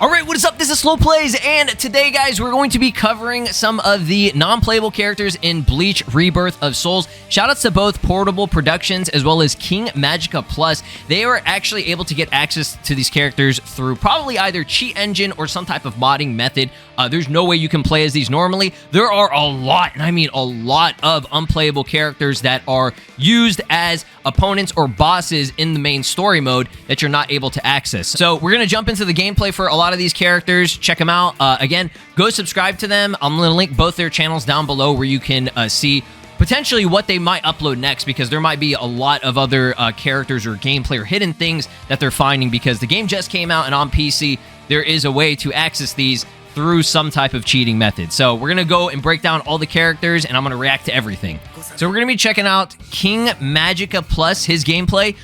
Alright, what is up? This is Slow Plays, and today, guys, we're going to be covering some of the non-playable characters in Bleach Rebirth of Souls. Shoutouts to both Portable Productions as well as King Magica Plus. They were actually able to get access to these characters through probably either cheat engine or some type of modding method. There's no way you can play as these normally. There are a lot, and I mean a lot, of unplayable characters that are used as opponents or bosses in the main story mode that you're not able to access. So we're going to jump into the gameplay for a lot of these characters. Check them out. Again, go subscribe to them. I'm going to link both their channels down below where you can see potentially what they might upload next, because there might be a lot of other characters or gameplay or hidden things that they're finding, because the game just came out and on PC there is a way to access these through some type of cheating method. So we're going to go and break down all the characters, and I'm going to react to everything. So we're going to be checking out King Magica Plus, his gameplay.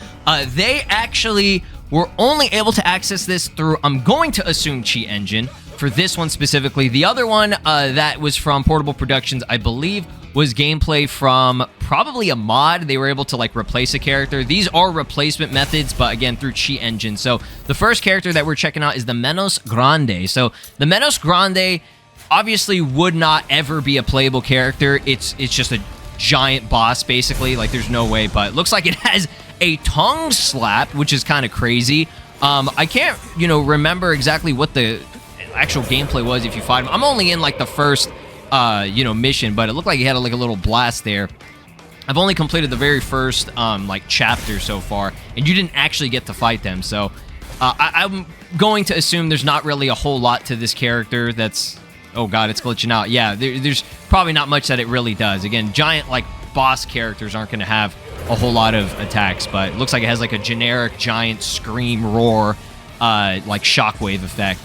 They actually were only able to access this through, I'm going to assume, cheat engine for this one specifically. The other one that was from Portable Productions, I believe, was gameplay from probably a mod. They were able to like replace a character. These are replacement methods, but again, through cheat engine. So the first character that we're checking out is the Menos Grande. So the Menos Grande obviously would not ever be a playable character. It's just a giant boss, basically. Like, there's no way, but it looks like it has a tongue slap, which is kind of crazy. I can't, remember exactly what the actual gameplay was if you fight him. I'm only in like the first mission, but it looked like he had like a little blast there. I've only completed the very first like chapter so far, and you didn't actually get to fight them. So I'm going to assume there's not really a whole lot to this character. That's, oh god, it's glitching out. Yeah, there's probably not much that it really does. Again, giant like boss characters aren't going to have a whole lot of attacks, but it looks like it has like a generic giant scream roar like shockwave effect.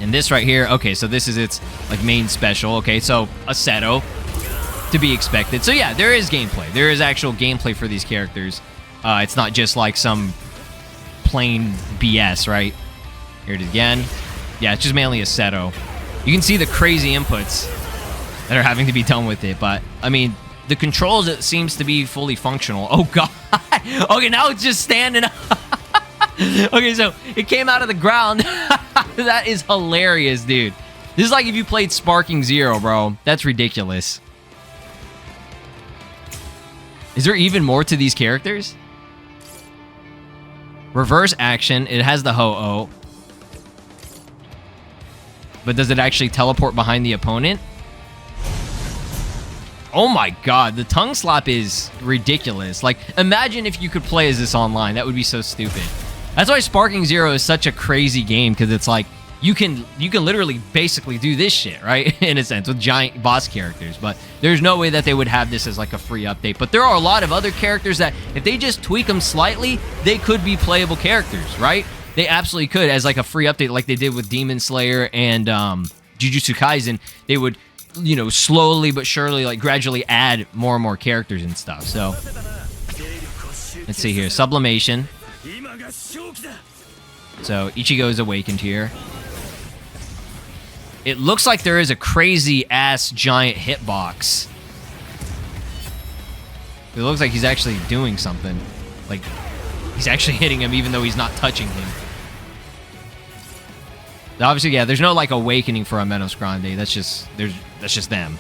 And this right here, okay, so this is its like main special. Okay, so a Seto, to be expected. So yeah, there is gameplay. There is actual gameplay for these characters. It's not just like some plain BS, right? Here it is again. Yeah, it's just mainly a Seto. You can see the crazy inputs that are having to be done with it, but I mean, the controls, it seems to be fully functional. Oh god. Okay, now it's just standing up. Okay, so it came out of the ground. That is hilarious, dude. This is like if you played Sparking Zero, bro. That's ridiculous. Is there even more to these characters? Reverse action. It has the Ho-Oh. But does it actually teleport behind the opponent? Oh my god, the tongue slap is ridiculous. Like, imagine if you could play as this online. That would be so stupid. That's why Sparking Zero is such a crazy game, because it's like you can literally basically do this shit, right? In a sense, with giant boss characters. But there's no way that they would have this as like a free update. But there are a lot of other characters that if they just tweak them slightly, they could be playable characters, right? They absolutely could, as like a free update like they did with Demon Slayer and Jujutsu Kaisen. They would, slowly but surely, like gradually add more and more characters and stuff. So let's see here. Sublimation. So Ichigo is awakened here. It looks like there is a crazy ass giant hitbox. It looks like he's actually doing something. Like, he's actually hitting him even though he's not touching him. Obviously, yeah, there's no like awakening for a Menos Grande. That's just them.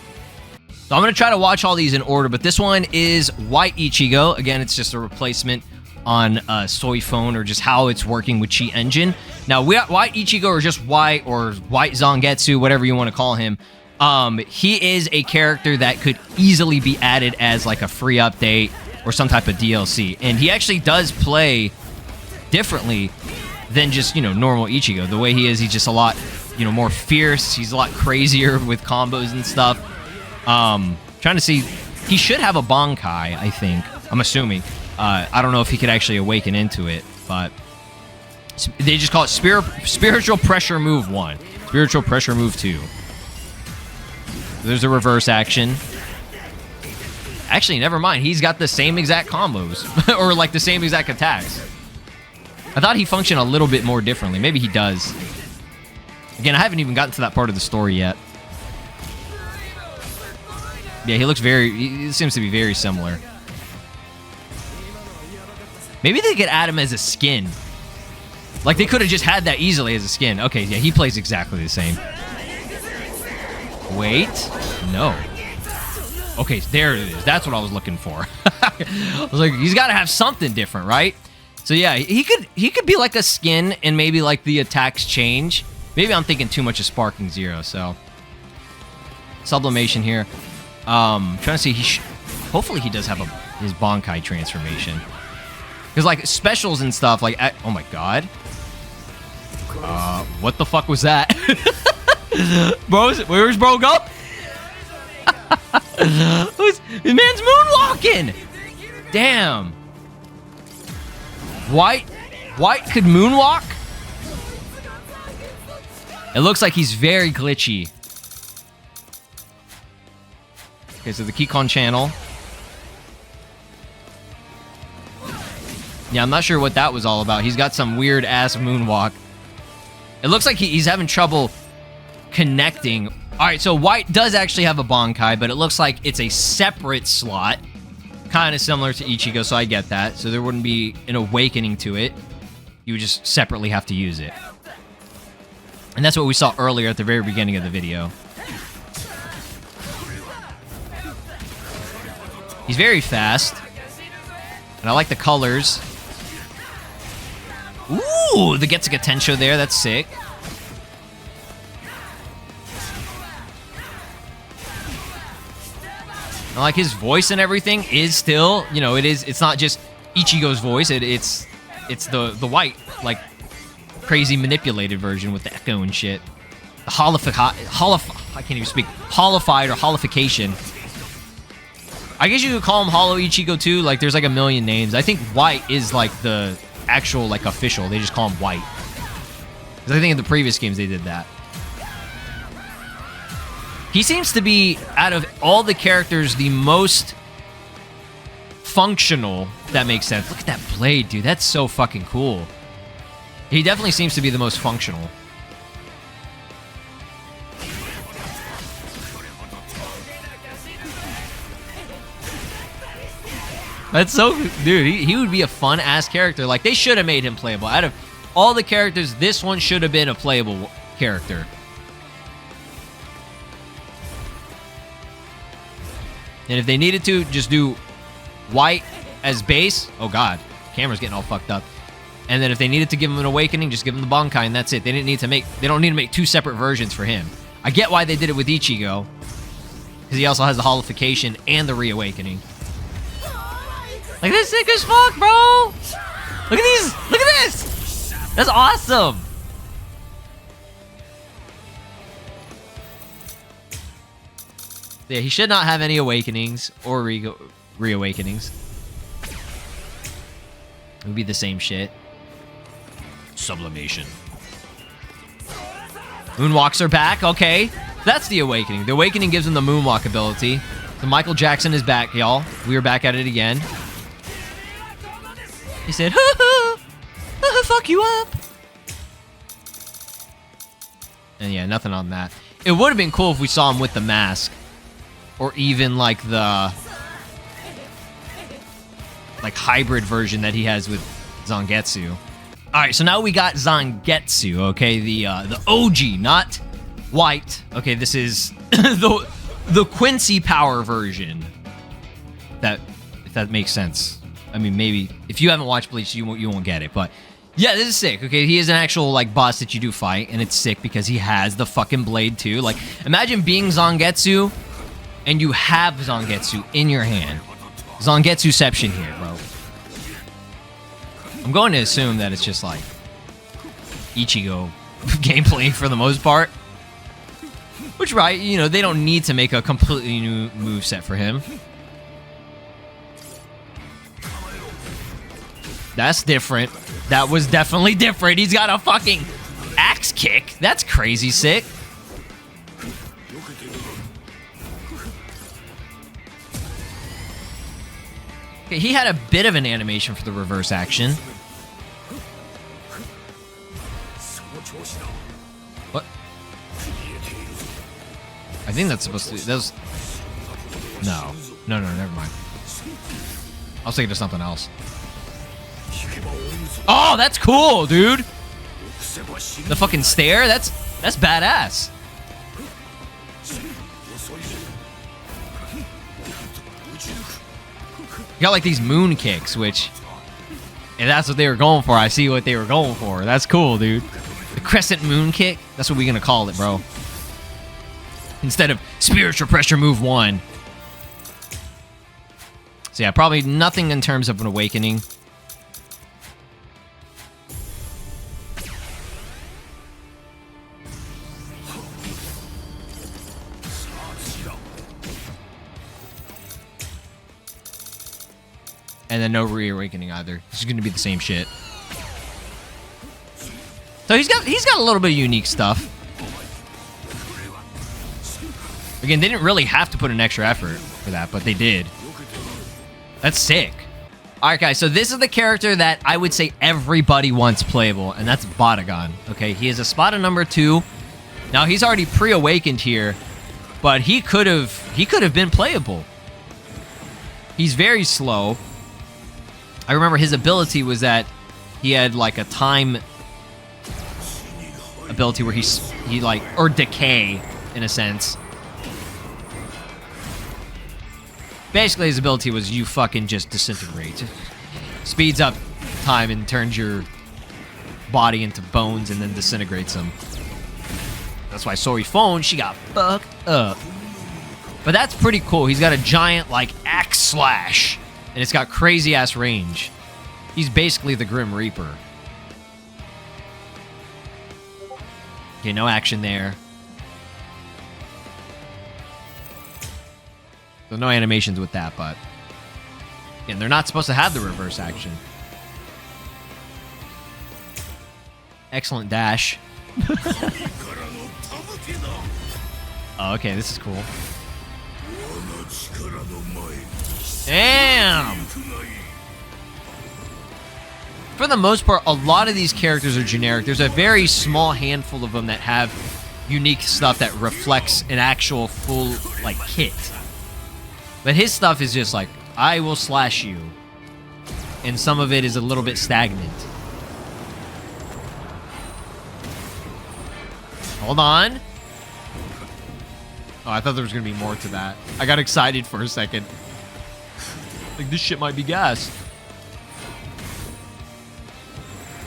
So I'm gonna try to watch all these in order, but this one is White Ichigo. Again, it's just a replacement on Soy Phone, or just how it's working with cheat engine. Now, White Ichigo, or just White, or White Zangetsu, whatever you want to call him, he is a character that could easily be added as like a free update or some type of DLC, and he actually does play differently than just, normal Ichigo. The way he is, he's just a lot, more fierce. He's a lot crazier with combos and stuff. Trying to see, he should have a bankai, I think. I'm assuming. I don't know if he could actually awaken into it, but they just call it Spiritual Pressure Move 1. Spiritual Pressure Move 2. There's a reverse action. Actually, never mind. He's got the same exact combos. Or like the same exact attacks. I thought he functioned a little bit more differently. Maybe he does. Again, I haven't even gotten to that part of the story yet. Yeah, he seems to be very similar. Maybe they could add him as a skin. Like, they could have just had that easily as a skin. Okay, yeah, he plays exactly the same. Wait. No. Okay, there it is. That's what I was looking for. I was like, he's got to have something different, right? So yeah, he could be like a skin and maybe like the attacks change. Maybe I'm thinking too much of Sparking Zero, so. Sublimation here. Trying to see, hopefully he does have his bankai transformation. Because like specials and stuff, like, oh my god. What the fuck was that? Where's bro go? This man's moonwalking! Damn. White could moonwalk? It looks like he's very glitchy. Okay, so the Keycon channel. Yeah, I'm not sure what that was all about. He's got some weird-ass moonwalk. It looks like he's having trouble connecting. All right, so White does actually have a bankai, but it looks like it's a separate slot. Kind of similar to Ichigo, so I get that. So there wouldn't be an awakening to it. You would just separately have to use it. And that's what we saw earlier at the very beginning of the video. He's very fast. And I like the colors. Ooh, the Getsuga Tensho there. That's sick. And like his voice and everything is still, you know, it's not just Ichigo's voice. It's the white, like, crazy manipulated version with the echo and shit. The I can't even speak. Holified or holification. I guess you could call him Hollow Ichigo too. Like, there's like a million names. I think White is like the actual, like, official. They just call him White. Because I think in the previous games they did that. He seems to be, out of all the characters, the most functional, if that makes sense. Look at that blade, dude. That's so fucking cool. He definitely seems to be the most functional. That's so... Dude, he would be a fun-ass character. Like, they should have made him playable. Out of all the characters, this one should have been a playable character. And if they needed to, just do White as base. Oh, God. Camera's getting all fucked up. And then if they needed to give him an awakening, just give him the bankai, and that's it. They don't need to make two separate versions for him. I get why they did it with Ichigo. Because he also has the holification and the reawakening. Like, this sick as fuck, bro! Look at these! Look at this! That's awesome! Yeah, he should not have any awakenings or reawakenings. It would be the same shit. Sublimation. Moonwalks are back, okay. That's the awakening. The awakening gives him the moonwalk ability. So Michael Jackson is back, y'all. We are back at it again. He said, fuck you up. And yeah, nothing on that. It would have been cool if we saw him with the mask. Or even like the hybrid version that he has with Zangetsu. Alright, so now we got Zangetsu, okay? The OG, not White. Okay, this is the Quincy Power version. If that makes sense. I mean, maybe if you haven't watched Bleach, you won't get it. But yeah, this is sick. Okay, he is an actual like boss that you do fight, and it's sick because he has the fucking blade too. Like, imagine being Zangetsu, and you have Zangetsu in your hand. Zangetsuception here, bro. I'm going to assume that it's just like Ichigo gameplay for the most part. Which, right, you know, they don't need to make a completely new moveset for him. That's different. That was definitely different. He's got a fucking axe kick. That's crazy sick. Okay, he had a bit of an animation for the reverse action. What? I think that's supposed to be... Those... No, never mind. I was thinking of something else. Oh, that's cool, dude. The fucking stare, that's badass. You got like these moon kicks, which, if that's what they were going for, I see what they were going for. That's cool, dude. The crescent moon kick, that's what we're gonna call it, bro. Instead of spiritual pressure move 1. So yeah, probably nothing in terms of an awakening. And then no reawakening either. This is gonna be the same shit. So he's got a little bit of unique stuff. Again, they didn't really have to put an extra effort for that, but they did. That's sick. Alright guys, so this is the character that I would say everybody wants playable, and that's Badagon. Okay, he is a Spada number 2. Now he's already pre-awakened here, but he could have been playable. He's very slow. I remember his ability was that he had like a time ability where he like, or decay in a sense. Basically his ability was you fucking just disintegrate. Speeds up time and turns your body into bones and then disintegrates them. That's why Sori Phone, she got fucked up. But that's pretty cool. He's got a giant like axe slash. And it's got crazy ass range. He's basically the Grim Reaper. Okay, no action there. So no animations with that, but again, they're not supposed to have the reverse action. Excellent dash. Oh, okay, this is cool. Damn! For the most part, a lot of these characters are generic. There's a very small handful of them that have unique stuff that reflects an actual full, like, kit. But his stuff is just like, I will slash you. And some of it is a little bit stagnant. Hold on. Oh, I thought there was going to be more to that. I got excited for a second. Like, this shit might be gas.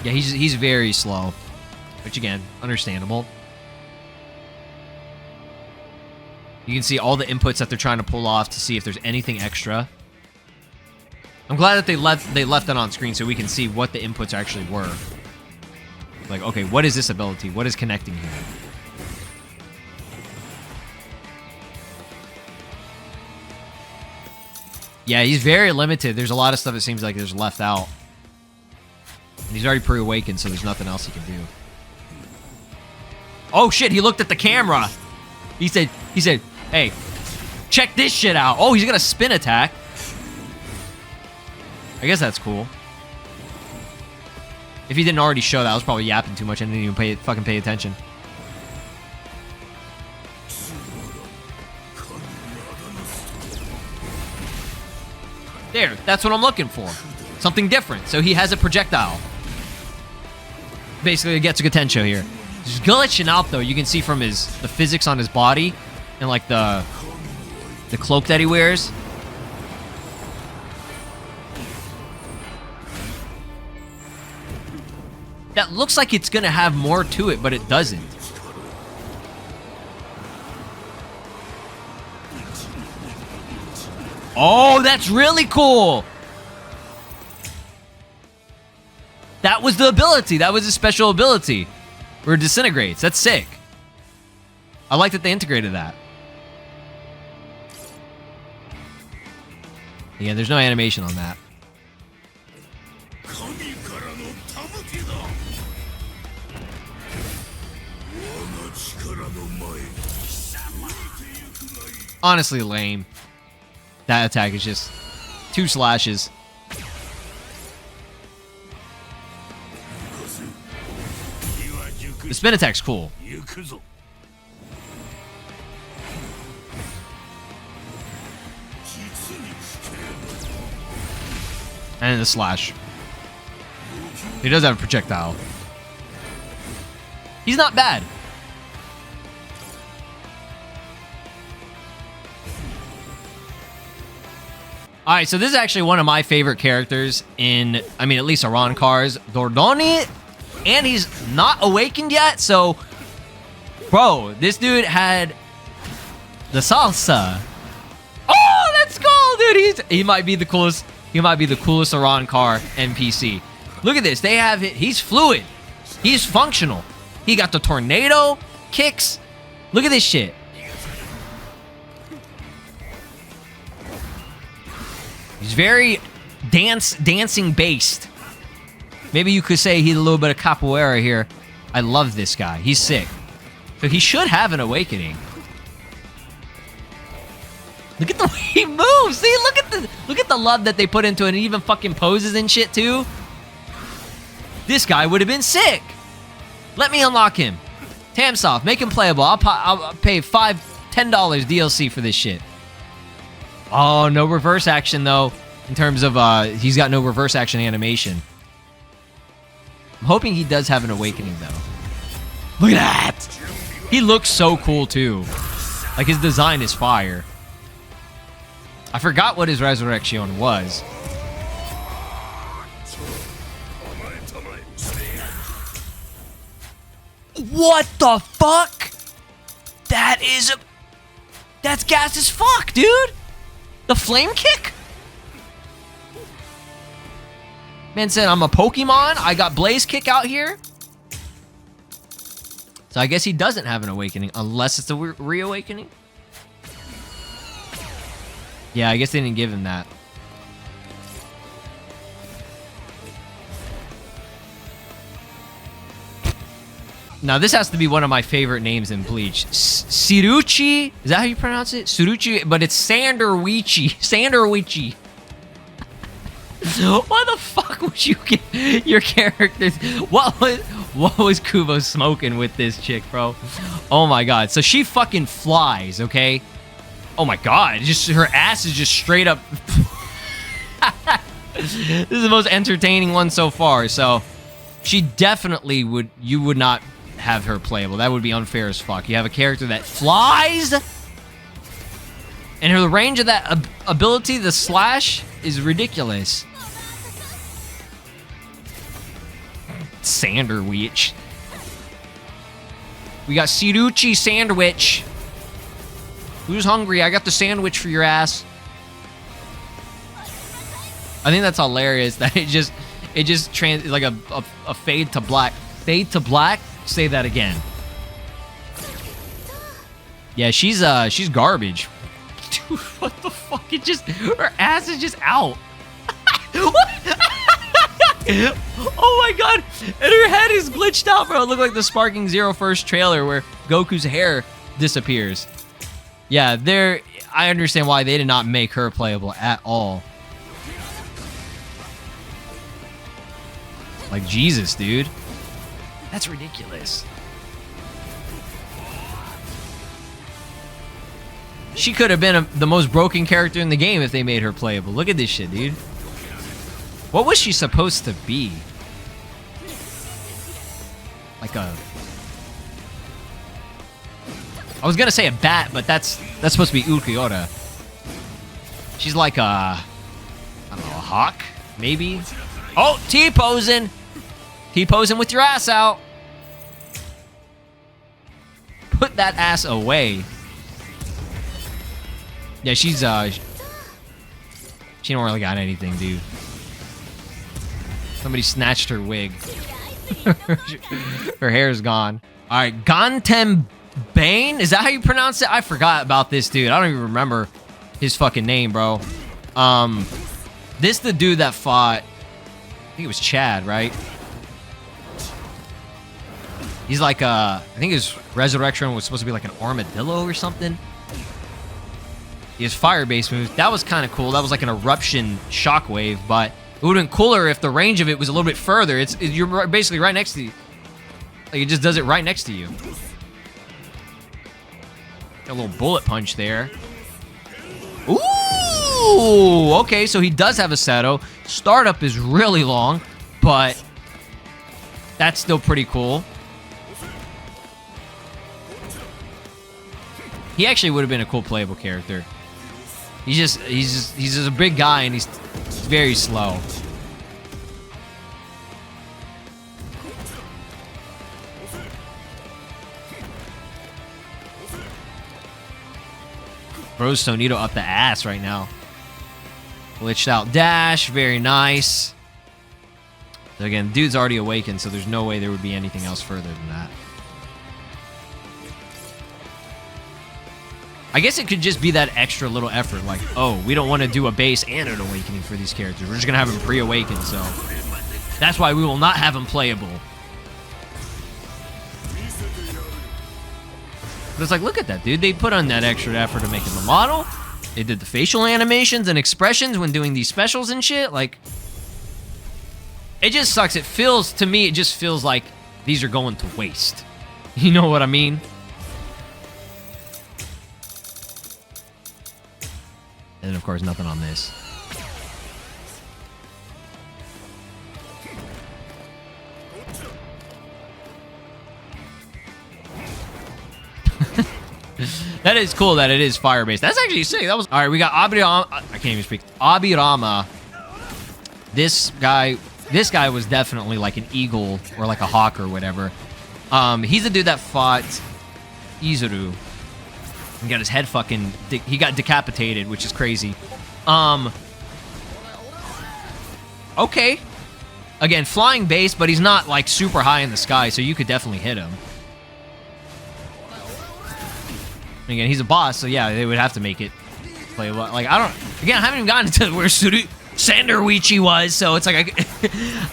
Yeah, he's very slow. Which, again, understandable. You can see all the inputs that they're trying to pull off to see if there's anything extra. I'm glad that they left that on screen so we can see what the inputs actually were. Like, okay, what is this ability? What is connecting here? Yeah, he's very limited. There's a lot of stuff it seems like there's left out. And he's already pre-awakened, so there's nothing else he can do. Oh shit, he looked at the camera. He said, hey, check this shit out. Oh, he's got a spin attack. I guess that's cool. If he didn't already show that, I was probably yapping too much and didn't even fucking pay attention. There, that's what I'm looking for. Something different. So he has a projectile. Basically, it gets a Tensho here. He's glitching out, though. You can see from the physics on his body and, like, the cloak that he wears. That looks like it's going to have more to it, but it doesn't. Oh, that's really cool. That was the ability. That was a special ability. Where it disintegrates. That's sick. I like that they integrated that. Yeah, there's no animation on that. Honestly, lame. That attack is just 2 slashes. The spin attack's cool. And the slash. He does have a projectile. He's not bad. All right, so this is actually one of my favorite characters in, I mean, at least Aran Cars, Dordoni, and he's not awakened yet, so, bro, this dude had the salsa. Oh, let's go, dude. He might be the coolest. He might be the coolest Aran Car NPC. Look at this. They have it. He's fluid. He's functional. He got the tornado kicks. Look at this shit. He's very dancing based. Maybe you could say he's a little bit of capoeira here. I love this guy. He's sick. So he should have an awakening. Look at the way he moves. See, look at the love that they put into it, and even fucking poses and shit too. This guy would have been sick. Let me unlock him. Tamsoft, make him playable. I'll pay $10 DLC for this shit. Oh, no reverse action, though, in terms of, he's got no reverse action animation. I'm hoping he does have an awakening, though. Look at that! He looks so cool, too. Like, his design is fire. I forgot what his resurrection was. What the fuck? That's gas as fuck, dude! The flame kick? Man said, I'm a Pokemon. I got Blaze Kick out here. So I guess he doesn't have an awakening, unless it's a reawakening. Yeah, I guess they didn't give him that. Now, this has to be one of my favorite names in Bleach. Siruchi? Is that how you pronounce it? Siruchi, but it's Sanderwichi. Sanderwichi. Why the fuck would you get your characters? What was Kubo smoking with this chick, bro? Oh my god. So she fucking flies, okay? Oh my god. Just her ass is just straight up. This is the most entertaining one so far. So she definitely would. You would not have her playable. That would be unfair as fuck. You have a character that flies, and her range of that ability, the slash, is ridiculous. Sanderwich. We got Siruchi Sandwich. Who's hungry? I got the sandwich for your ass. I think that's hilarious that it just like a fade to black. Fade to black? Say that again. Yeah, she's garbage. Dude, what the fuck? Her ass is just out. Oh my god. And her head is glitched out, bro. It looked like the Sparking Zero First trailer where Goku's hair disappears. Yeah, I understand why they did not make her playable at all. Like, Jesus, dude. That's ridiculous. She could have been the most broken character in the game if they made her playable. Look at this shit, dude. What was she supposed to be? Like a... I was gonna say a bat, but that's supposed to be Ulquiorra. She's like a... I don't know, a hawk? Maybe? Oh, T-posing! T-posing with your ass out. Put that ass away. Yeah, she's, she don't really got anything, dude. Somebody snatched her wig. Her hair's gone. All right, Gontem Bane? Is that how you pronounce it? I forgot about this dude. I don't even remember his fucking name, bro. This the dude that fought... I think it was Chad, right? He's like, I think his resurrection was supposed to be like an armadillo or something. He has fire-based moves. That was kind of cool. That was like an eruption shockwave, but it would have been cooler if the range of it was a little bit further. You're basically right next to you. Like, it just does it right next to you. Got a little bullet punch there. Ooh! Okay, so he does have a Seto. Startup is really long, but That's still pretty cool. He actually would have been a cool playable character. He's just a big guy and he's very slow. Bro's Tonito up the ass right now. Glitched out dash, very nice. So again, dude's already awakened, so there's no way there would be anything else further than that. I guess it could just be that extra little effort, like, oh, we don't want to do a base and an awakening for these characters. We're just going to have them pre-awakened, so that's why we will not have them playable. But it's like, look at that, dude. They put on that extra effort to make him a model. They did the facial animations and expressions when doing these specials and shit. Like, it just sucks. It feels, to me, it just feels like these are going to waste. You know what I mean? And of course, nothing on this. That is cool that it is fire-based. That's actually sick. That was... All right, we got Abirama. I can't even speak. Abirama. This guy was definitely like an eagle or like a hawk or whatever. He's the dude that fought Izuru. He got his head fucking... He got decapitated, which is crazy. Okay. Again, flying base, but he's not like super high in the sky, so you could definitely hit him. Again, he's a boss, so yeah, they would have to make it playable. Like, I don't... Again, I haven't even gotten to where Sanderwichi was, so it's like...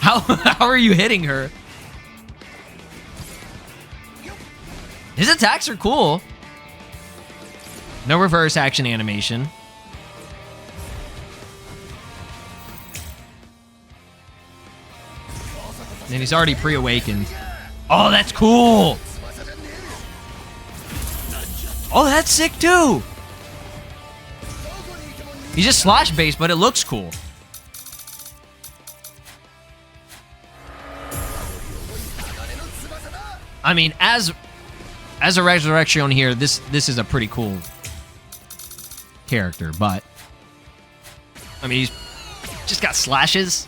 how are you hitting her? His attacks are cool. No reverse action animation. And he's already pre-awakened. Oh, that's cool! Oh, that's sick too! He's just slash based, but it looks cool. I mean, as a resurrection here, this is a pretty cool character, but I mean, he's just got slashes.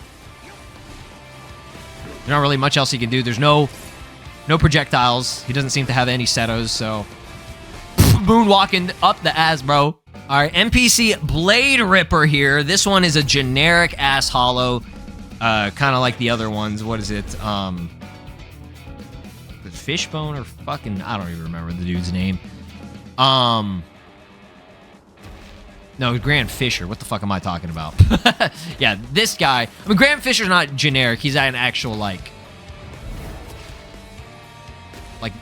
There's not really much else he can do. There's no projectiles. He doesn't seem to have any setos, so moonwalking up the ass, bro. All right, NPC Blade Ripper here. This one is a generic ass hollow, kind of like the other ones. What is it? Fishbone or fucking... I don't even remember the dude's name. No, Grand Fisher. What the fuck am I talking about? Yeah, this guy. I mean, Grand Fisher's not generic. He's an actual, like,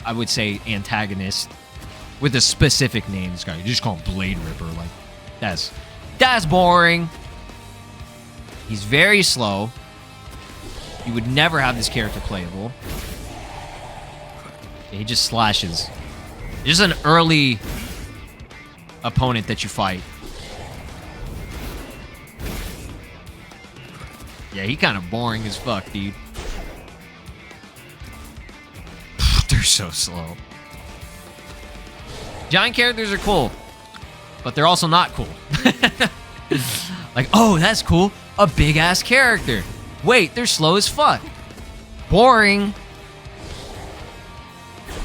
I would say antagonist with a specific name. This guy, you just call him Blade Ripper. Like, that's boring. He's very slow. You would never have this character playable. Yeah, he just slashes. Just an early opponent that you fight. Yeah, he kind of boring as fuck, dude. They're so slow. Giant characters are cool, but they're also not cool. Like, oh, that's cool. A big-ass character. Wait, they're slow as fuck. Boring.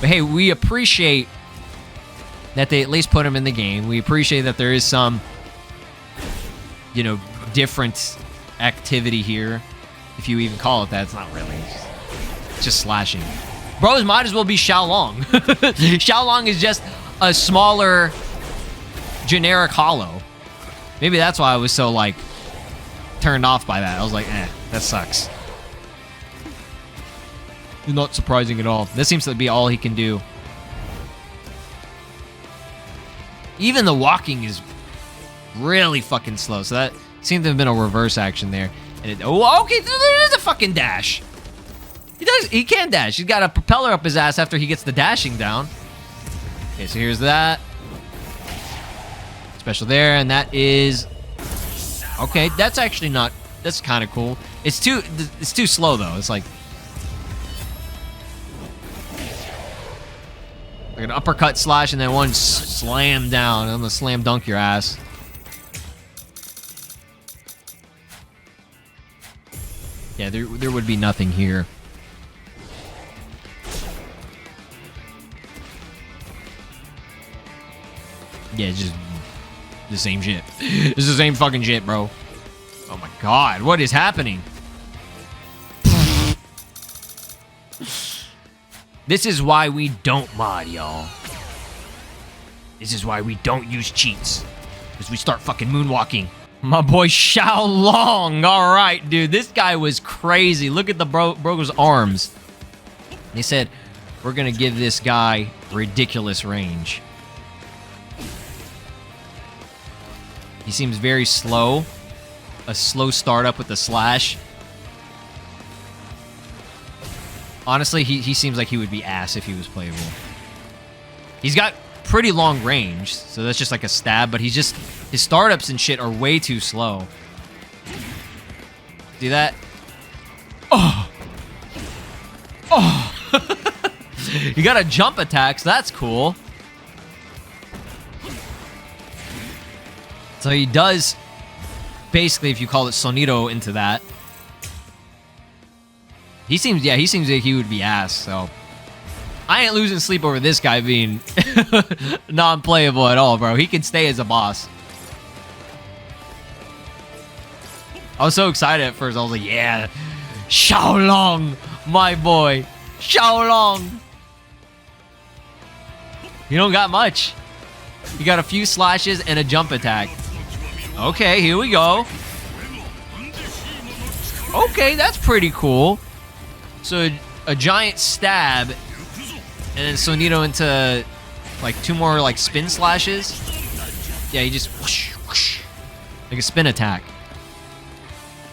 But hey, we appreciate that they at least put him in the game. We appreciate that there is some, you know, different activity here. If you even call it that, it's not really. It's just slashing. Bros might as well be Xiaolong. Xiaolong is just a smaller generic hollow. Maybe that's why I was so, like, turned off by that. I was like, that sucks. Not surprising at all. This seems to be all he can do. Even the walking is really fucking slow. So that seemed to have been a reverse action there. And okay, there's a fucking dash. He can dash. He's got a propeller up his ass after he gets the dashing down. Okay, so here's that. Special there, and that is... Okay, that's actually not... That's kind of cool. It's too slow, though. It's like... Like an uppercut slash and then one slam down. I'm gonna slam dunk your ass. Yeah, there would be nothing here. Yeah, it's just the same shit. It's the same fucking shit, bro. Oh my god, what is happening? This is why we don't mod, y'all. This is why we don't use cheats. Because we start fucking moonwalking. My boy Xiaolong. Alright, dude. This guy was crazy. Look at the bro's arms. They said, we're going to give this guy ridiculous range. He seems very slow. A slow startup with the slash. Honestly, he seems like he would be ass if he was playable. He's got pretty long range, so that's just like a stab, but his startups and shit are way too slow. See that? Oh! Oh! You got a jump attack, so that's cool. So he does, basically, if you call it Sonido into that. He seems like he would be ass, so. I ain't losing sleep over this guy being non-playable at all, bro. He can stay as a boss. I was so excited at first. I was like, yeah, Xiaolong, my boy. Xiaolong. You don't got much. You got a few slashes and a jump attack. Okay, here we go. Okay, that's pretty cool. So a giant stab, and then Sonido into like 2 more like spin slashes. Yeah, he just whoosh, whoosh, like a spin attack.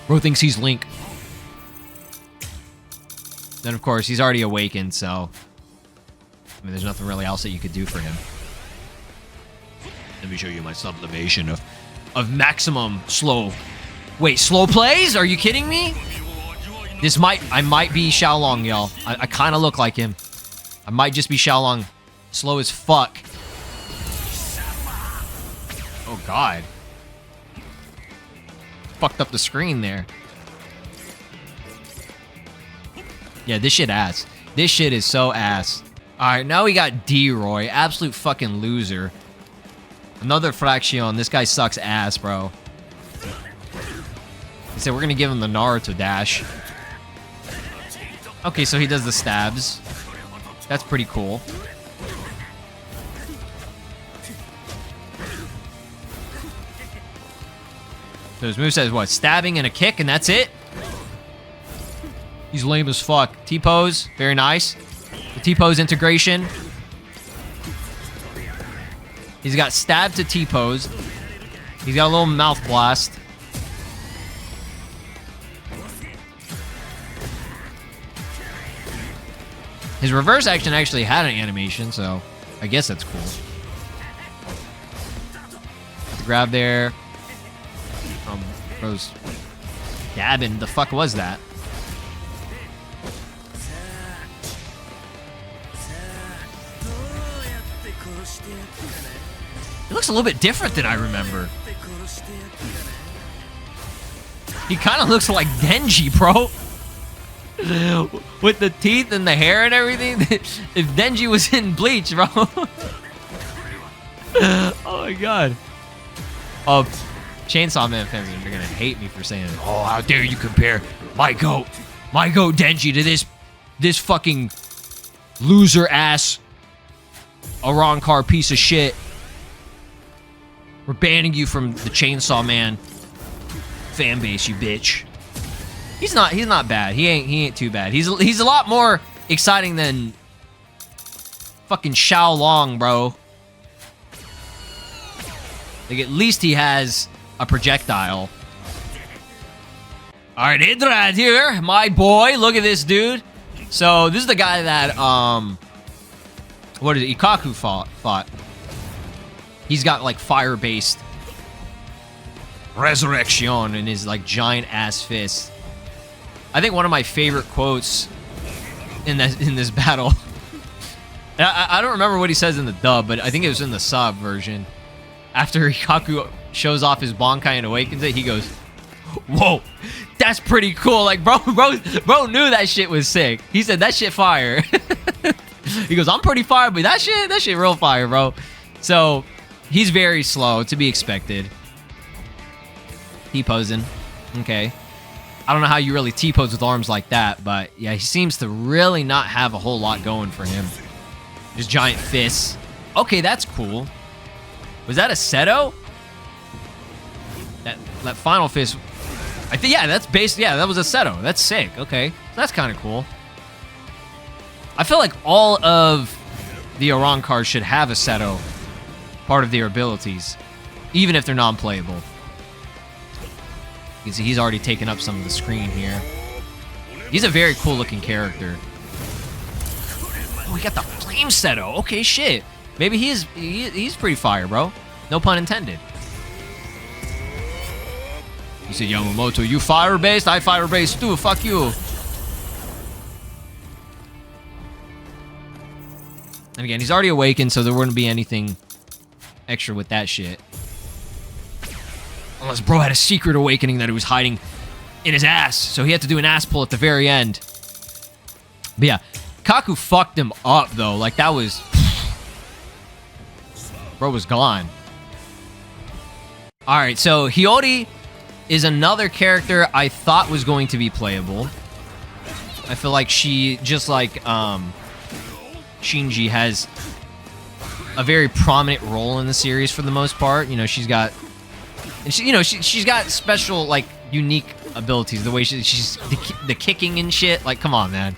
Bro thinks he's Link. Then of course he's already awakened, so I mean there's nothing really else that you could do for him. Let me show you my sublimation of maximum slow. Wait, slow plays? Are you kidding me? I might be Xiaolong, y'all. I kind of look like him. I might just be Xiaolong. Slow as fuck. Oh, God. Fucked up the screen there. Yeah, this shit ass. This shit is so ass. Alright, now we got D-Roy. Absolute fucking loser. Another Fraction. This guy sucks ass, bro. He said we're gonna give him the Naruto dash. Okay, so he does the stabs. That's pretty cool. So his moveset is what? Stabbing and a kick, and that's it? He's lame as fuck. T-pose, very nice. The T-pose integration. He's got stab to T-pose. He's got a little mouth blast. His reverse action actually had an animation, so I guess that's cool. The grab there. Bro's dabbing. The fuck was that? It looks a little bit different than I remember. He kind of looks like Denji, bro. With the teeth and the hair and everything. If Denji was in Bleach, bro. Oh my god. Oh, Chainsaw Man fans are gonna hate me for saying it. Oh, how dare you compare my goat Denji to this fucking loser ass Arankar piece of shit. We're banning you from the Chainsaw Man fan base, you bitch. He's not bad. He ain't too bad. He's a lot more exciting than fucking Xiaolong, bro. Like at least he has a projectile. All right, Idrad here, my boy. Look at this dude. So this is the guy that what is it? Ikaku fought. He's got like fire-based resurrection in his like giant ass fist. I think one of my favorite quotes in this battle, I don't remember what he says in the dub, but I think it was in the sub version. After Kaku shows off his bankai and awakens it, he goes, "Whoa, that's pretty cool." Like, bro knew that shit was sick. He said, "That shit fire." He goes, "I'm pretty fire, but that shit real fire, bro." So he's very slow, to be expected. T-posing. Okay. I don't know how you really T-pose with arms like that, but yeah, he seems to really not have a whole lot going for him. Just giant fists. Okay, that's cool. Was that a Seto? That final fist. I think, yeah, that's based. Yeah, that was a Seto. That's sick. Okay, that's kind of cool. I feel like all of the Oran cards should have a Seto part of their abilities, even if they're non-playable. You can see he's already taken up some of the screen here. He's a very cool looking character. Oh, we got the flame Seto. Okay, shit. Maybe he's pretty fire, bro. No pun intended. You said, Yamamoto, you fire-based? I fire-based too. Fuck you. And again, he's already awakened, so there wouldn't be anything extra with that shit. Unless bro had a secret awakening that he was hiding in his ass, so he had to do an ass pull at the very end. But yeah, Kaku fucked him up, though. Like, that was... Bro was gone. Alright, so Hiyori is another character I thought was going to be playable. I feel like she, just like Shinji, has a very prominent role in the series for the most part. You know, she's got... And she, you know, she's got special, like, unique abilities. The way she's the kicking and shit. Like, come on, man.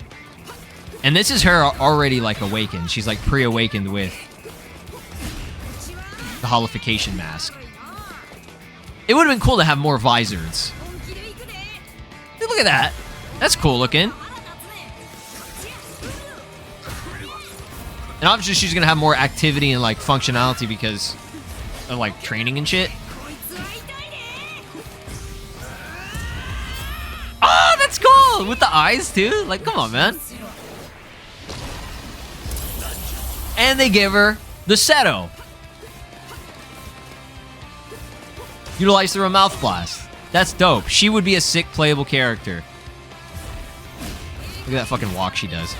And this is her already, like, awakened. She's, like, pre-awakened with the holification mask. It would have been cool to have more visors. Dude, look at that. That's cool looking. And obviously she's going to have more activity and, like, functionality because of, like, training and shit. Oh, that's cool! With the eyes, too? Like, come on, man. And they give her the Seto. Utilize through a mouth blast. That's dope. She would be a sick playable character. Look at that fucking walk she does.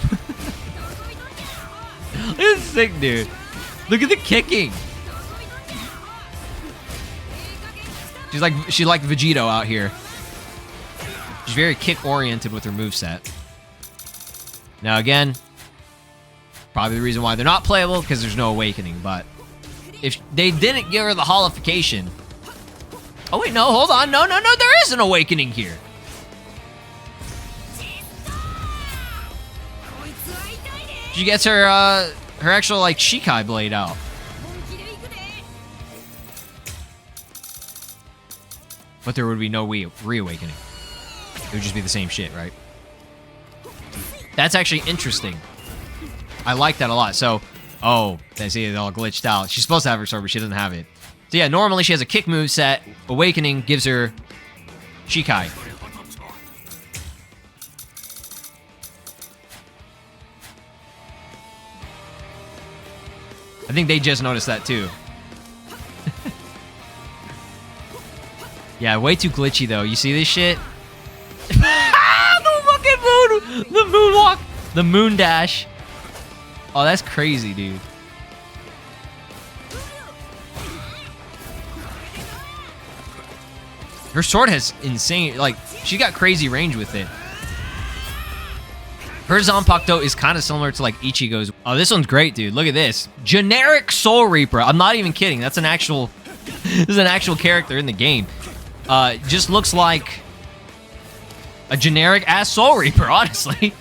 This is sick, dude. Look at the kicking. She's like Vegito out here. She's very kick-oriented with her moveset. Now, again, probably the reason why they're not playable because there's no awakening, but if they didn't give her the holification... Oh, wait, no, hold on. No, there is an awakening here. She gets her actual, like, Shikai blade out. But there would be no reawakening. It would just be the same shit, right? That's actually interesting. I like that a lot. So, oh, I see it all glitched out. She's supposed to have her sword, but she doesn't have it. So yeah, normally she has a kick move set. Awakening gives her Shikai. I think they just noticed that too. Yeah, way too glitchy though. You see this shit? The fucking moon! The moonwalk! The moon dash. Oh, that's crazy, dude. Her sword has insane, like, she got crazy range with it. Her Zanpakuto is kind of similar to, like, Ichigo's. Oh, this one's great, dude. Look at this. Generic Soul Reaper. I'm not even kidding. That's an actual... This is an actual character in the game. Just looks like a generic-ass Soul Reaper, honestly.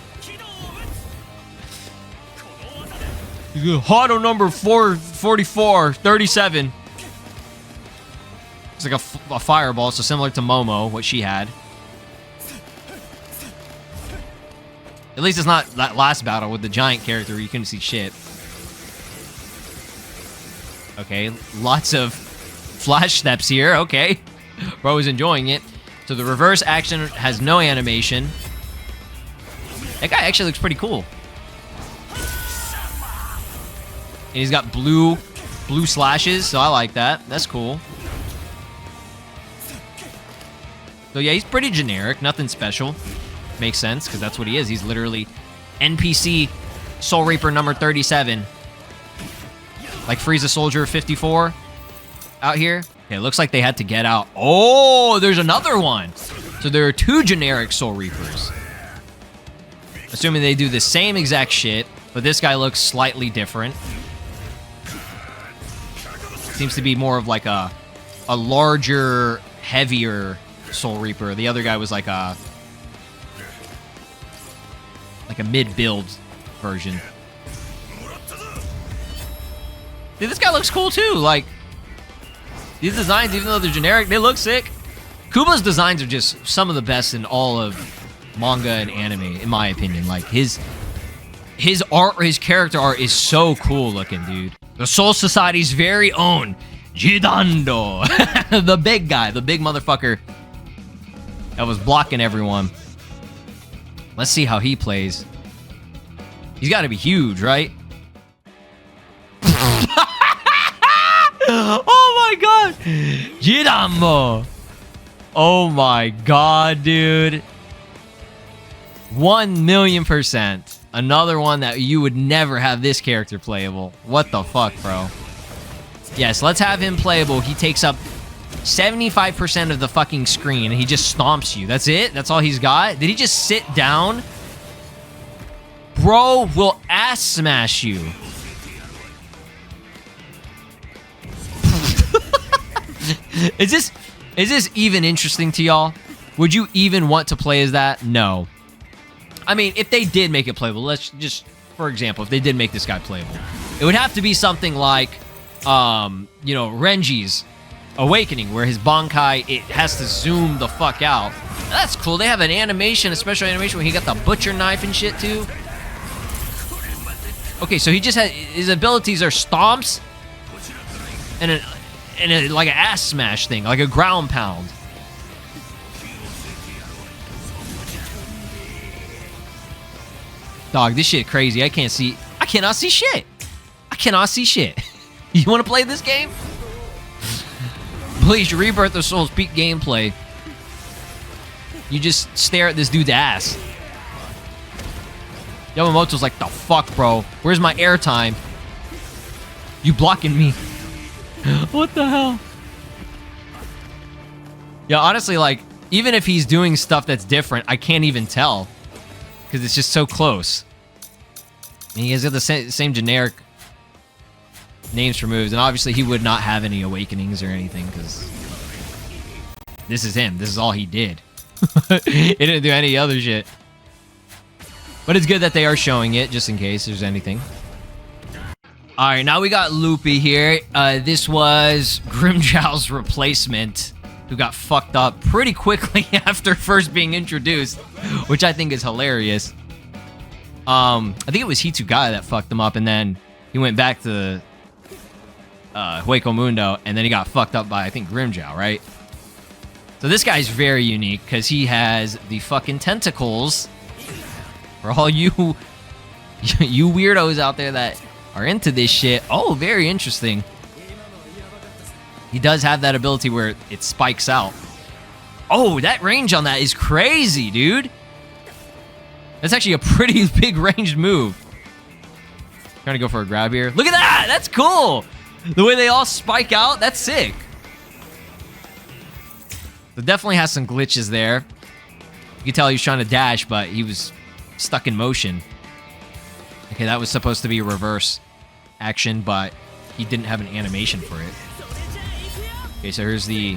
Hado number 444, 37. It's like a fireball, so similar to Momo, what she had. At least it's not that last battle with the giant character where you couldn't see shit. Okay, lots of flash steps here, okay. Bro is enjoying it. So the reverse action has no animation. That guy actually looks pretty cool. And he's got blue slashes, so I like that. That's cool. So yeah, he's pretty generic. Nothing special. Makes sense, because that's what he is. He's literally NPC Soul Reaper number 37. Like Frieza Soldier 54 out here. Okay, it looks like they had to get out. Oh, there's another one. So there are 2 generic Soul Reapers. Assuming they do the same exact shit, but this guy looks slightly different. Seems to be more of like a larger, heavier Soul Reaper. The other guy was like a mid-build version. Dude, this guy looks cool too. Like, these designs, even though they're generic, they look sick. Kuba's designs are just some of the best in all of manga and anime, in my opinion. Like, his art, his character art is so cool looking, dude. The Soul Society's very own Jidando. The big guy, the big motherfucker that was blocking everyone. Let's see how he plays. He's got to be huge, right? Oh my god! Jidambo! Oh my god, dude. 1,000,000%. Another one that you would never have this character playable. What the fuck, bro? Yes, let's have him playable. He takes up 75% of the fucking screen and he just stomps you. That's it? That's all he's got? Did he just sit down? Bro will ass smash you. Is this even interesting to y'all? Would you even want to play as that? No. I mean, if they did make it playable, let's just, for example, if they did make this guy playable, it would have to be something like, you know, Renji's Awakening, where his bankai, it has to zoom the fuck out. That's cool. They have an animation, a special animation where he got the butcher knife and shit too. Okay, so he just had, his abilities are stomps and like an ass smash thing, like a ground pound. Dog, this shit crazy. I cannot see shit. I cannot see shit. You want to play this game? Bleach Rebirth of Souls peak gameplay. You just stare at this dude's ass. Yamamoto's like, the fuck, bro? Where's my airtime? You blocking me. What the hell? Yeah, honestly, like, even if he's doing stuff that's different, I can't even tell. Because it's just so close. And he has got the same generic names for moves. And obviously, he would not have any awakenings or anything. Because this is him. This is all he did. He didn't do any other shit. But it's good that they are showing it, just in case there's anything. Alright, now we got Loopy here. This was Grimmjow's replacement, who got fucked up pretty quickly after first being introduced, which I think is hilarious. I think it was Hitsugai that fucked him up, and then he went back to Hueco Mundo, and then he got fucked up by, I think, Grimmjow, right? So this guy's very unique, because he has the fucking tentacles. For all you weirdos out there that are into this shit. Oh, very interesting. He does have that ability where it spikes out. Oh, that range on that is crazy, dude. That's actually a pretty big ranged move. Trying to go for a grab here. Look at that! That's cool! The way they all spike out, that's sick. It definitely has some glitches there. You can tell he was trying to dash, but he was stuck in motion. Okay, that was supposed to be a reverse action, but he didn't have an animation for it. Okay, so here's the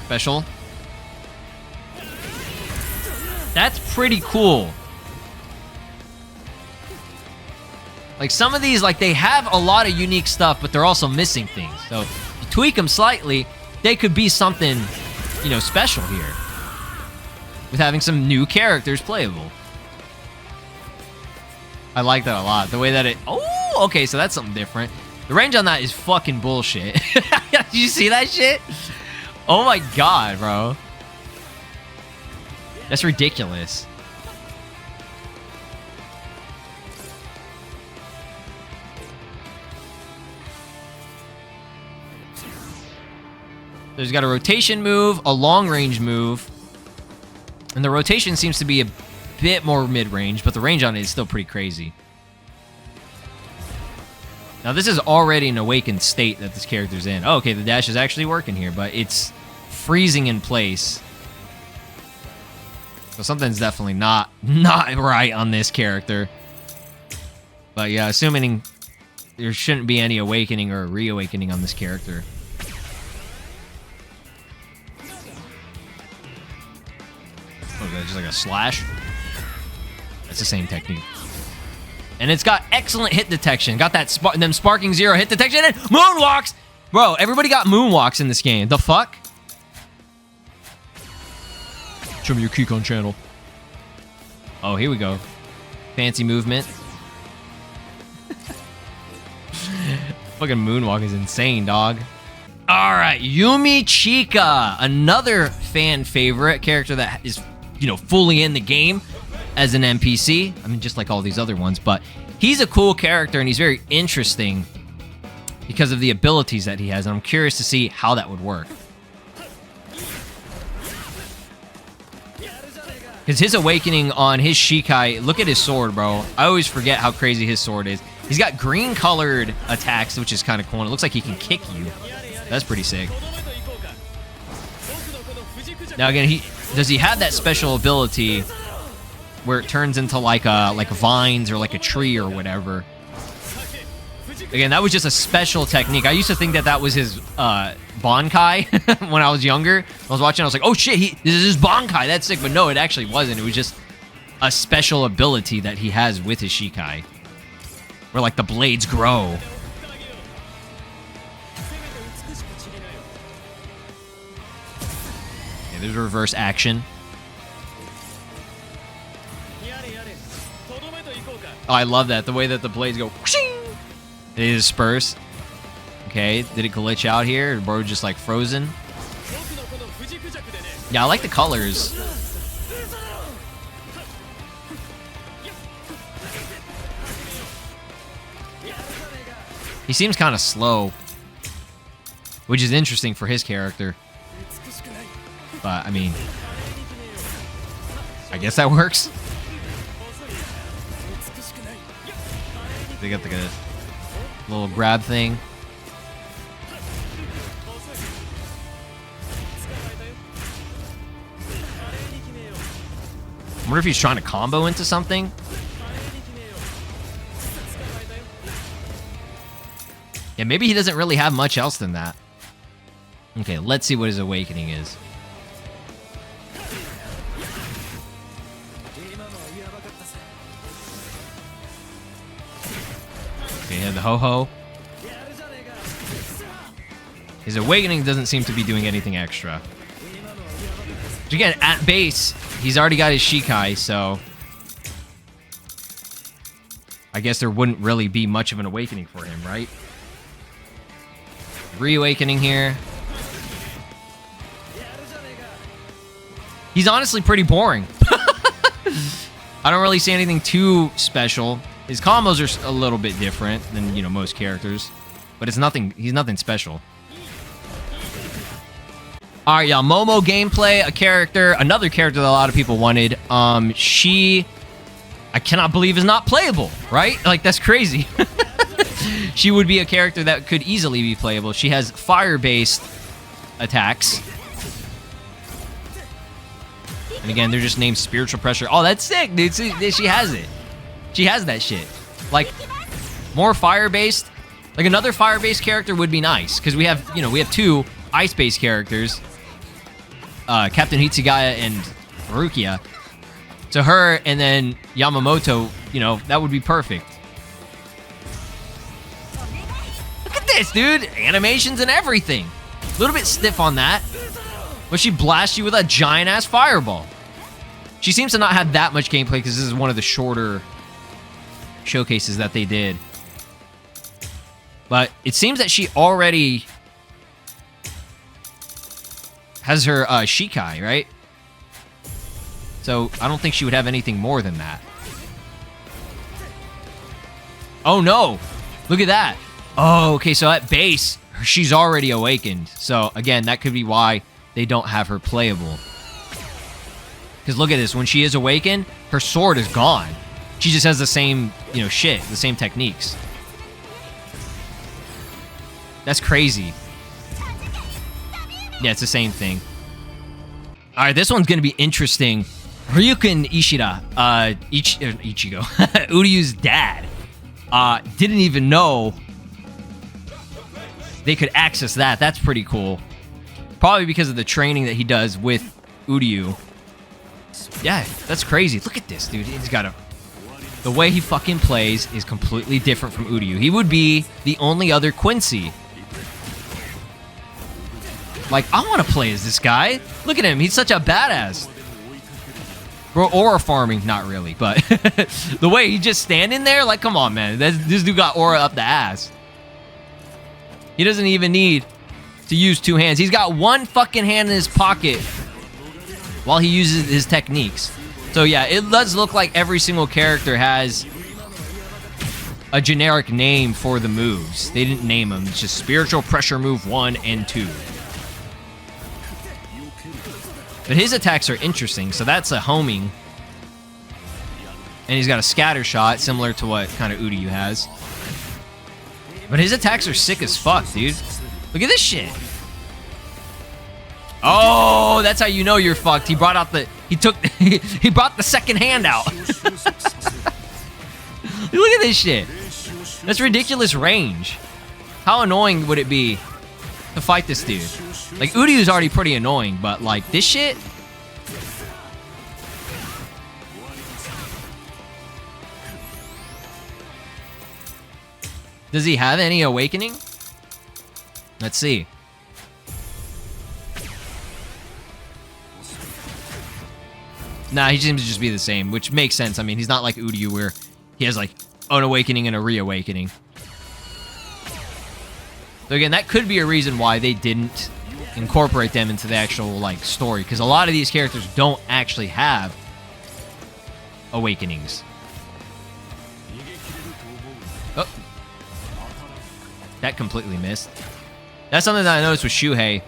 special. That's pretty cool. Like, some of these, like, they have a lot of unique stuff, but they're also missing things. So, if you tweak them slightly, they could be something, you know, special here. With having some new characters playable. I like that a lot. The way that it... Oh, okay, so that's something different. The range on that is fucking bullshit. Did you see that shit? Oh my god, bro. That's ridiculous. There's got a rotation move, a long-range move, and the rotation seems to be a bit more mid-range, but the range on it is still pretty crazy. Now, this is already an awakened state that this character's in. Oh, okay, the dash is actually working here, but it's freezing in place. So something's definitely not right on this character. But yeah, assuming there shouldn't be any awakening or reawakening on this character. Oh, is that just like a slash? That's the same technique. And it's got excellent hit detection. Got that them sparking zero hit detection and moonwalks! Bro, everybody got moonwalks in this game. The fuck? Show me your Keycon channel. Oh, here we go. Fancy movement. Fucking moonwalk is insane, dog. All right, Yumi Chika, another fan favorite character that is, you know, fully in the game as an NPC. I mean, just like all these other ones, but he's a cool character and he's very interesting because of the abilities that he has, and I'm curious to see how that would work. Because his awakening on his Shikai, look at his sword, bro. I always forget how crazy his sword is. He's got green-colored attacks, which is kind of cool. And it looks like he can kick you. That's pretty sick. Now, again, does he have that special ability where it turns into like vines or like a tree or whatever? Again, that was just a special technique. I used to think that that was his bankai when I was younger. I was watching, I was like, oh shit, this is his bankai. That's sick. But no, it actually wasn't. It was just a special ability that he has with his Shikai, where like the blades grow. Yeah, there's reverse action. Oh, I love that. The way that the blades go. They disperse. Okay, did it glitch out here? Or bro just like frozen? Yeah, I like the colors. He seems kind of slow, which is interesting for his character. But, I mean, I guess that works. They got the little grab thing. I wonder if he's trying to combo into something. Yeah, maybe he doesn't really have much else than that. Okay, let's see what his awakening is. Okay, he had the ho-ho. His awakening doesn't seem to be doing anything extra. But again, at base, he's already got his Shikai, so I guess there wouldn't really be much of an awakening for him, right? Reawakening here. He's honestly pretty boring. I don't really see anything too special. His combos are a little bit different than, you know, most characters, but it's nothing. He's nothing special. All right, y'all. Momo gameplay, another character that a lot of people wanted. She, I cannot believe is not playable, right? Like, that's crazy. She would be a character that could easily be playable. She has fire-based attacks. And again, they're just named Spiritual Pressure. Oh, that's sick, dude. She has it. She has that shit. Like, more fire-based. Like, another fire-based character would be nice. Because we have, you know, we have two ice-based characters. Captain Hitsugaya and Rukia. So her and then Yamamoto, you know, that would be perfect. Look at this, dude. Animations and everything. A little bit stiff on that. But she blasts you with a giant-ass fireball. She seems to not have that much gameplay because this is one of the shorter showcases that they did. But it seems that she already has her Shikai, right? So I don't think she would have anything more than that. Oh, no. Look at that. Oh, okay, so at base, she's already awakened. So again, that could be why they don't have her playable. Because look at this, when she is awakened, her sword is gone. She just has the same, you know, shit, the same techniques. That's crazy. Yeah, it's the same thing. All right, this one's gonna be interesting. Ryukin Ishida, Ichigo, Uryu's dad, didn't even know they could access that. That's pretty cool. Probably because of the training that he does with Uryu. Yeah, that's crazy. Look at this, dude. He's got a... The way he fucking plays is completely different from Uryu. He would be the only other Quincy. Like, I want to play as this guy. Look at him. He's such a badass. Bro, aura farming, not really, but the way he just standing there, like, come on, man. This dude got aura up the ass. He doesn't even need to use two hands. He's got one fucking hand in his pocket while he uses his techniques. So yeah, it does look like every single character has a generic name for the moves. They didn't name them. It's just spiritual pressure move 1 and 2. But his attacks are interesting, so that's a homing. And he's got a scatter shot, similar to what kind of Uryu has. But his attacks are sick as fuck, dude. Look at this shit. Oh, that's how you know you're fucked. He brought out the... He brought the second hand out. Look at this shit. That's ridiculous range. How annoying would it be to fight this dude? Like, Uryu's already pretty annoying, but, like, this shit... Does he have any awakening? Let's see. Nah, he seems to just be the same, which makes sense. I mean, he's not like Uryu where he has, like, an awakening and a reawakening. So again, that could be a reason why they didn't incorporate them into the actual, like, story. Because a lot of these characters don't actually have awakenings. Oh. That completely missed. That's something that I noticed with Shuhei.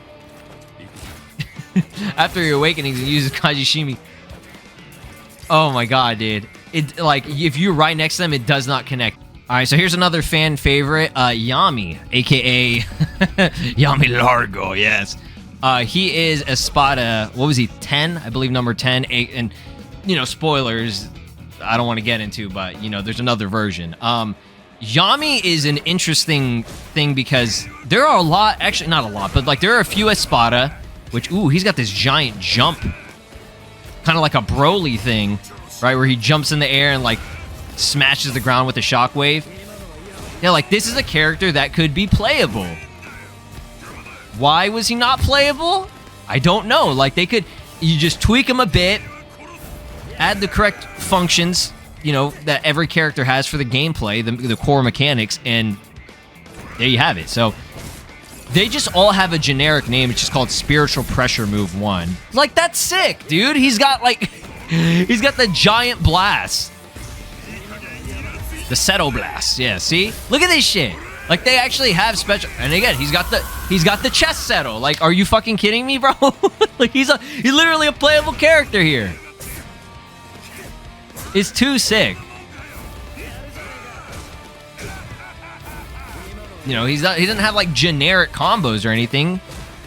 After your awakenings, he uses Kajishimi. Oh my god, dude. It, like, if you're right next to them, it does not connect. Alright, so here's another fan favorite, Yami, aka Yami Largo, yes. He is Espada, what was he, 10? I believe number 10. And, you know, spoilers, I don't want to get into, but, you know, there's another version. Yami is an interesting thing because there are a lot, actually not a lot, but like there are a few Espada, which, ooh, he's got this giant jump. Kind of like a Broly thing, right? Where he jumps in the air and like smashes the ground with a shockwave. Yeah, like this is a character that could be playable. Why was he not playable? I don't know. Like they could, you just tweak him a bit, add the correct functions, you know, that every character has for the gameplay, the core mechanics, and there you have it. So they just all have a generic name. It's just called Spiritual Pressure Move 1. Like, that's sick, dude. He's got, like, he's got the giant blast. The Seto Blast. Yeah, see? Look at this shit. Like, they actually have special... And again, he's got the chest Seto. Like, are you fucking kidding me, bro? Like, he's literally a playable character here. It's too sick. You know, he doesn't have like generic combos or anything.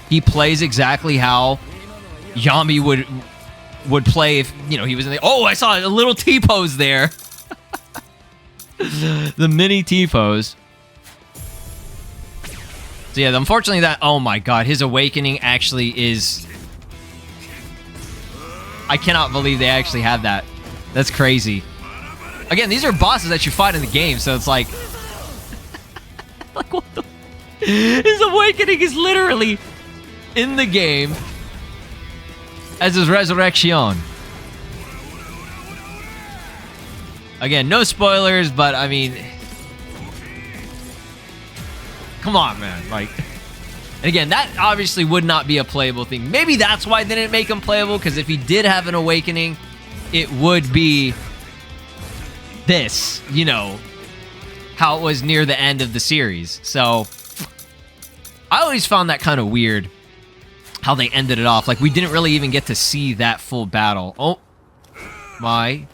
He plays exactly how Yami would play if, you know, he was in the... Oh, I saw a little T-pose there. The mini T-pose. So yeah, unfortunately that... Oh my god, his awakening actually is... I cannot believe they actually have that. That's crazy. Again, these are bosses that you fight in the game, so it's like... like, what the... His awakening is literally in the game as his resurrection. Again, no spoilers, but I mean... Come on, man. Like... And again, that obviously would not be a playable thing. Maybe that's why they didn't make him playable, because if he did have an awakening... it would be this, you know, how it was near the end of the series. So I always found that kind of weird how they ended it off. Like, we didn't really even get to see that full battle. Oh my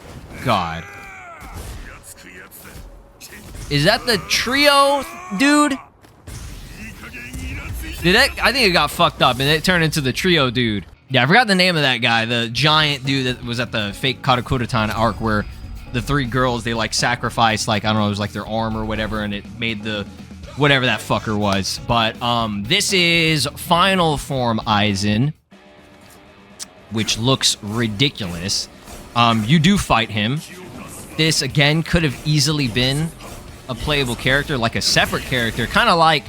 god. Is that the trio dude? I think it got fucked up and it turned into the trio dude. Yeah, I forgot the name of that guy. The giant dude that was at the fake Katakura arc where the 3 girls, they like sacrificed, like, I don't know, it was like their arm or whatever, and it made the whatever that fucker was. But this is final form Aizen, which looks ridiculous. You do fight him. This again could have easily been a playable character, like a separate character, kind of like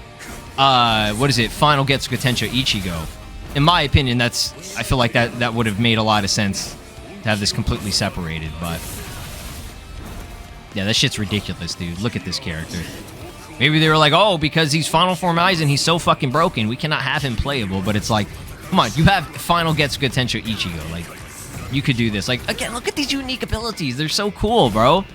what is it, Final Getsuga Tensho Ichigo. In my opinion, I feel like that would have made a lot of sense to have this completely separated. But yeah, that shit's ridiculous, dude. Look at this character. Maybe they were like, oh, because he's Final Form Aizen, he's so fucking broken, we cannot have him playable. But it's like, come on, you have Final Getsuga Tensho Ichigo. Like, you could do this. Like, again, look at these unique abilities. They're so cool, bro.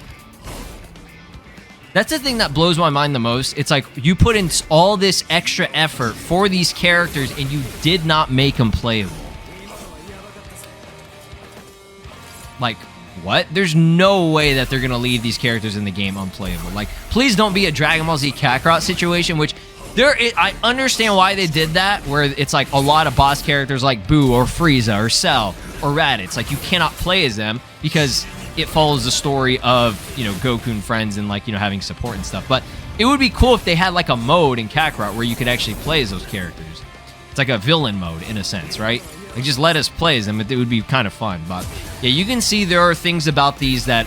That's the thing that blows my mind the most. It's like, you put in all this extra effort for these characters and you did not make them playable. Like, what? There's no way that they're gonna leave these characters in the game unplayable. Like, please don't be a Dragon Ball Z Kakarot situation, which I understand why they did that, where it's like a lot of boss characters like Boo or Frieza or Cell or Raditz, like, you cannot play as them because it follows the story of, you know, Goku and friends and, like, you know, having support and stuff. But it would be cool if they had like a mode in Kakarot where you could actually play as those characters. It's like a villain mode in a sense, right? Like, just let us play as them. It would be kind of fun. But yeah, you can see there are things about these that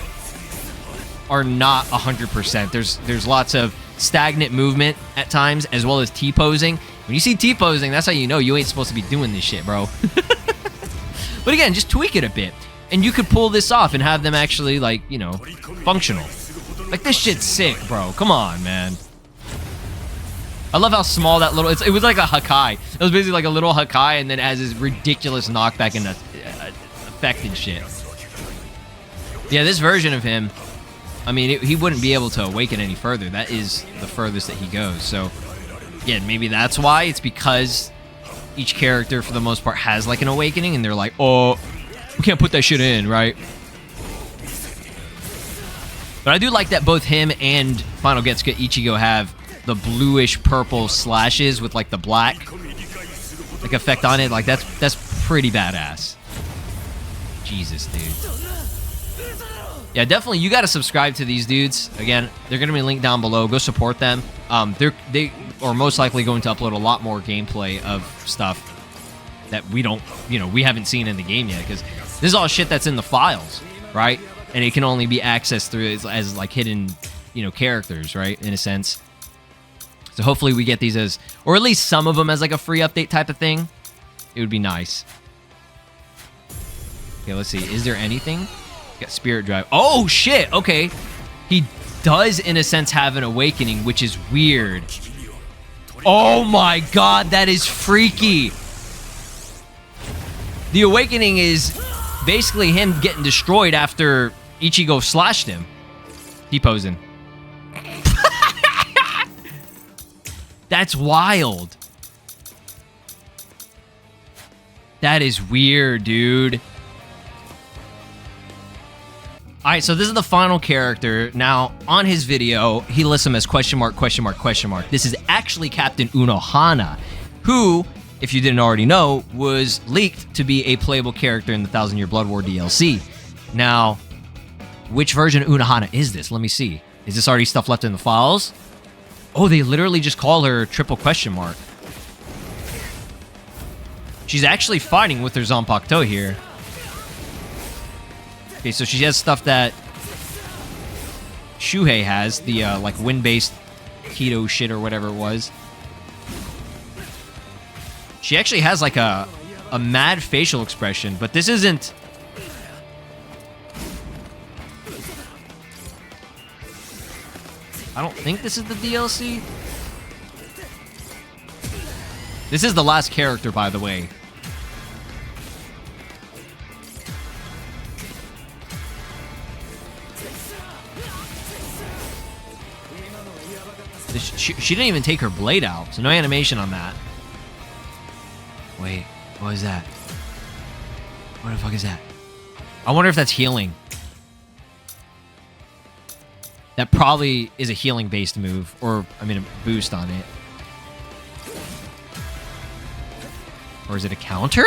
are not 100%. There's lots of stagnant movement at times, as well as T-posing. When you see T-posing, that's how you know you ain't supposed to be doing this shit, bro. But again, just tweak it a bit, and you could pull this off and have them actually, like, you know, functional. Like, this shit's sick, bro. Come on, man. I love how small that little... It was like a Hakai. It was basically like a little Hakai, and then has this ridiculous knockback and effect and shit. Yeah, this version of him, I mean, he wouldn't be able to awaken any further. That is the furthest that he goes. So, yeah, maybe that's why. It's because each character, for the most part, has, like, an awakening, and they're like, oh, we can't put that shit in, right? But I do like that both him and Final Getsuga Ichigo have the bluish purple slashes with, like, the black, like, effect on it. Like, that's pretty badass. Jesus, dude. Yeah, definitely, you got to subscribe to these dudes. Again, they're going to be linked down below. Go support them. They are most likely going to upload a lot more gameplay of stuff that we don't, you know, we haven't seen in the game yet, because this is all shit that's in the files, right? And it can only be accessed through as like hidden, you know, characters, right? In a sense. So hopefully we get these as, or at least some of them as like a free update type of thing. It would be nice. Okay, let's see. Is there anything? Got Spirit Drive. Oh, shit. Okay. He does, in a sense, have an awakening, which is weird. Oh my god, that is freaky. The awakening is basically him getting destroyed after Ichigo slashed him. T-posing. That's wild. That is weird, dude. Alright, so this is the final character. Now, on his video, he lists him as question mark, question mark, question mark. This is actually Captain Unohana, who, if you didn't already know, was leaked to be a playable character in the 1000 Year Blood War DLC. Now, which version of Unohana is this? Let me see. Is this already stuff left in the files? Oh, they literally just call her triple question mark. She's actually fighting with her Zanpakuto here. Okay, so she has stuff that Shuhei has, the like wind-based keto shit or whatever it was. She actually has like a mad facial expression, but this isn't... I don't think this is the DLC. This is the last character, by the way. She didn't even take her blade out, so no animation on that. Wait, what is that? What the fuck is that? I wonder if that's healing. That probably is a healing-based move, or, I mean, a boost on it. Or is it a counter?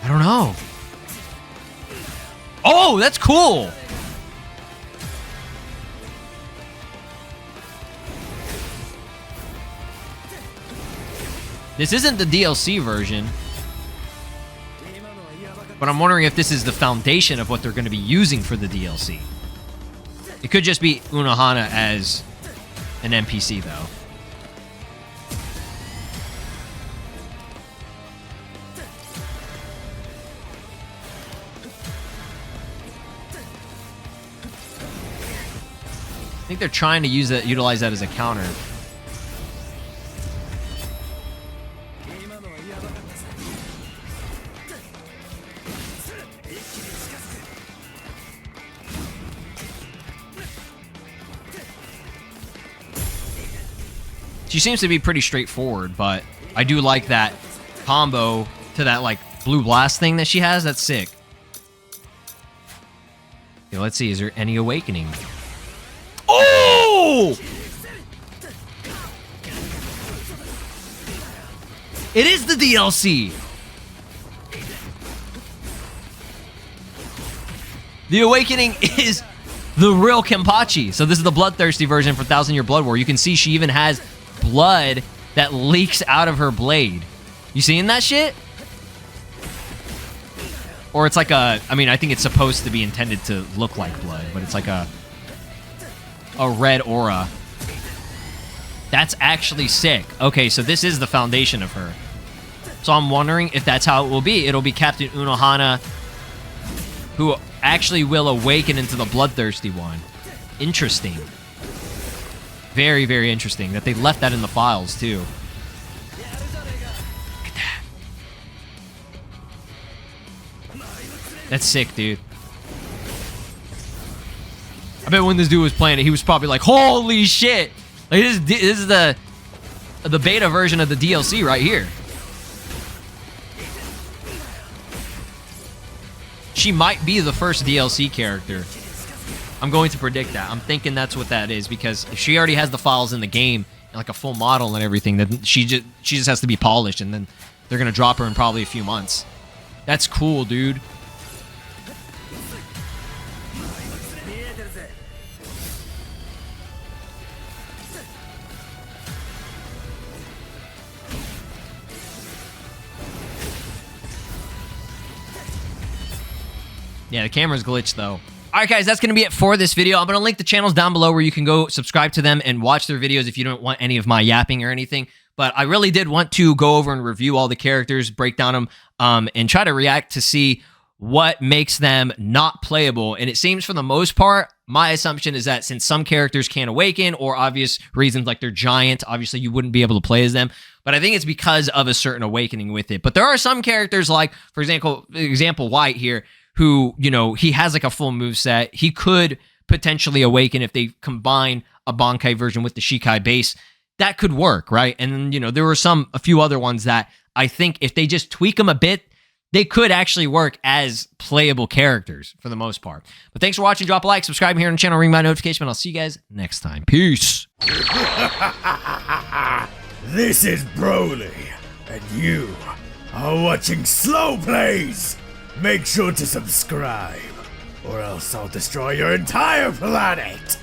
I don't know. Oh, that's cool. This isn't the DLC version, but I'm wondering if this is the foundation of what they're going to be using for the DLC. It could just be Unohana as an NPC, though. I think they're trying to utilize that as a counter. She seems to be pretty straightforward, but I do like that combo to that, like, blue blast thing that she has. That's sick. Okay, let's see. Is there any awakening? Oh! It is the DLC. The awakening is the real Kenpachi. So this is the bloodthirsty version for 1,000-Year Blood War. You can see she even has blood that leaks out of her blade. You seeing that shit? Or it's like a... I mean, I think it's supposed to be intended to look like blood, but it's like a red aura. That's actually sick. Okay, so this is the foundation of her. So I'm wondering if that's how it will be. It'll be Captain Unohana, who actually will awaken into the bloodthirsty one. Interesting. Very, very interesting that they left that in the files, too. Look at that. That's sick, dude. I bet when this dude was playing it, he was probably like, holy shit! Like, this is the beta version of the DLC right here. She might be the first DLC character. I'm going to predict that. I'm thinking that's what that is, because if she already has the files in the game and like a full model and everything, then she just has to be polished, and then they're gonna drop her in probably a few months. That's cool, dude. Yeah, the camera's glitched, though. Alright, guys, that's going to be it for this video. I'm going to link the channels down below where you can go subscribe to them and watch their videos if you don't want any of my yapping or anything. But I really did want to go over and review all the characters, break down them, and try to react to see what makes them not playable. And it seems for the most part, my assumption is that since some characters can't awaken, or obvious reasons like they're giant, obviously you wouldn't be able to play as them. But I think it's because of a certain awakening with it. But there are some characters like, for example, White here, who, you know, he has like a full moveset. He could potentially awaken if they combine a Bankai version with the Shikai base. That could work, right? And then, you know, there were a few other ones that I think if they just tweak them a bit, they could actually work as playable characters for the most part. But thanks for watching. Drop a like, subscribe here on the channel, ring my notification, and I'll see you guys next time. Peace. This is Broly, and you are watching Slow Plays. Make sure to subscribe, or else I'll destroy your entire planet!